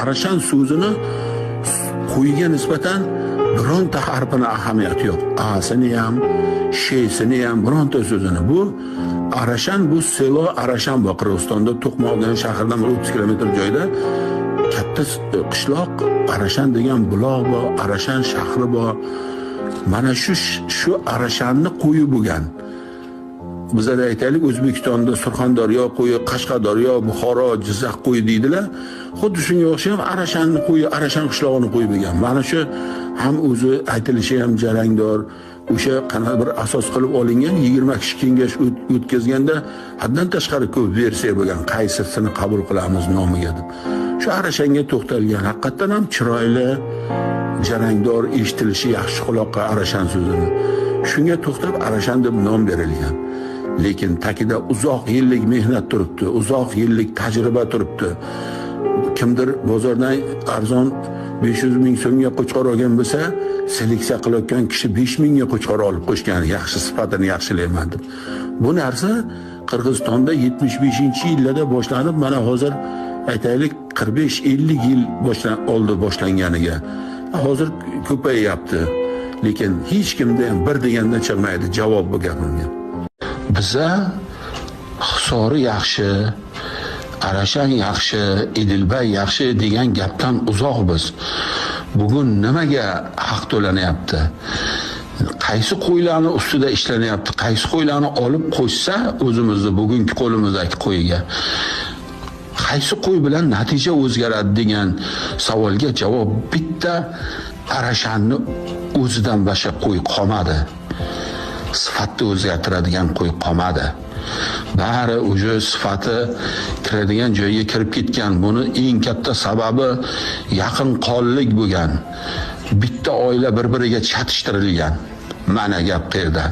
Arashan so'zini qo'yga nisbatan bironta harfini ahamiyati yo'q. Asini ham, she'sini ham bironta so'zini. Bu Arashan, bu selo Arashan bor Qirg'izistonda, To'qmoq degan shahardan 30 kilometr joyda katta qishloq. Arashan degan buloq bor, Arashan shahri bor. Mana shu Arashanni qo'yi bo'lgan. Bizlar aytaylik, O'zbekistonda Surxondaryo qo'yi, Qashqadaryo, Buxoro, Jizzax qo'yi deydilar. Xuddi shunga o'xshab Arashanni qo'yi, Arashan qishlog'ini qo'yi bo'lgan. Mana shu ham o'zi aytilishi ham jarangdor. O'sha qanaqa bir asos qilib olingan 20 kishi kengash o'tkazganda haddan tashqari ko'p versiya bo'lgan. Qaysisini qabul qilamiz nomiga deb. Shu Arashanga to'xtalgan. Haqiqatan ham chiroyli, jarangdor, eshitilishi yaxshi quloqqa Arashan so'zini. Shunga to'xtab Arashan deb nom berilgan. Lekin takida uzoq yillik mehnat turibdi, uzoq yillik tajriba turibdi. Kimdir bozordan arzon 500 ming so'mga qo'chqor olgan bo'lsa, seleksiya qilayotgan kishi 5 mingga qo'chqor olib qo'shgan, yaxshi sifatini yaxshilayman deb. Bu narsa Qirg'izistonda 75-yillarda boshlanib, mana hozir aytaylik 45-50 yil oldi boshlanganiga. Hozir ko'payyapti. Lekin hech kimda ham bir degandan chiqmaydi javob bu gapimga. Biza Hisori yaxshi, Arashan yaxshi, Idilbay yaxshi degan gapdan uzoqmiz. Bugun nimaga haq to'lanyapti? Qaysi qo'ylarni ustida ishlanyapti? Qaysi qo'ylarni olib qo'shsa o'zimizni bugungi qo'limizdagi qo'yga qaysi qo'y bilan natija o'zgaradi degan savolga javob bitta: Arashanni o'zidan boshqa qo'y qolmadi. Sifatni o'zgartiradigan qo'y qolmadi. Bari o'sha sifati kiradigan joyga kirib ketgan. Buni eng katta sababi yaqin qonlik bo'lgan. Bitta oila bir-biriga chatishtirilgan. Mana gap qayerda?